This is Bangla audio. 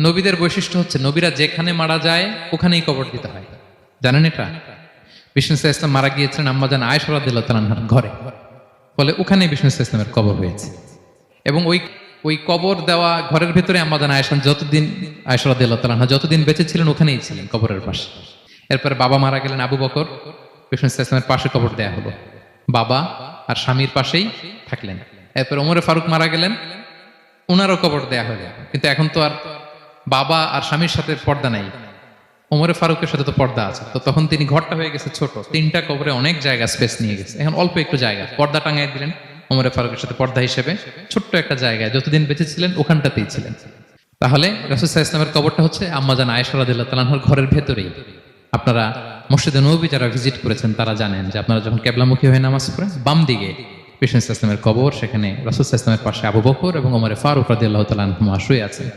নবীদের বৈশিষ্ট্য হচ্ছে নবীরা যেখানে মারা যায় ওখানেই কবর দিতে হয়। জানেন এটা? বিষ্ণু ইসলাম মারা গিয়েছিলেন আম্মাজান আয়েশা রাদিয়াল্লাহু তাআলার ঘরে, ফলে ওখানে বিষ্ণু ইসলামের কবর হয়েছে। এবং ওই ওই কবর দেওয়া ঘরের ভেতরে আম্মাজান আয়েশা যতদিন, আয়েশা রাদিয়াল্লাহু তাআলা যতদিন বেঁচে ছিলেন ওখানেই ছিলেন কবরের পাশে। এরপরে বাবা মারা গেলেন আবু বকর, বিষ্ণু ইসলামের পাশে কবর দেয়া হলো, বাবা আর স্বামীর পাশেই থাকলেন। এরপর ওমরে ফারুক মারা গেলেন, ওনারও কবর দেয়া হলো। কিন্তু এখন তো আর বাবা আর স্বামীর সাথে পর্দা নাই, ওমরে ফারুকের সাথে তো পর্দা আছে, তো তখন তিনি ঘরটা হয়ে গেছে ছোট, তিনটা কবরে অনেক জায়গা স্পেস নিয়ে গেছে। এখন অল্প একটু জায়গা পর্দা টাঙায় দিলেন ওমরে ফারুকের সাথে পর্দা হিসেবে, ছোট্ট একটা জায়গায় যতদিন বেঁচে ছিলেন ওখানটাতেই ছিলেন। তাহলে রাসূল সাল্লাল্লাহু আলাইহি ওয়াসাল্লামের কবরটা হচ্ছে আম্মাজান আয়েশা রাদিয়াল্লাহু তাআলার ঘরের ভেতরেই। আপনারা মসজিদে নববী যারা ভিজিট করেছেন তারা জানেন যে আপনারা যখন কিবলামুখী হয়ে নামাজ পড়েন, বাম দিকে বিষ্ণু ইসলামের কবর, সেখানে রাসূল সাল্লাল্লাহু আলাইহি ওয়াসাল্লামের পাশে আবু বকর এবং ওমরে ফারুক রাদিয়াল্লাহু তাআলা আনহুমা শুয়ে আছেন।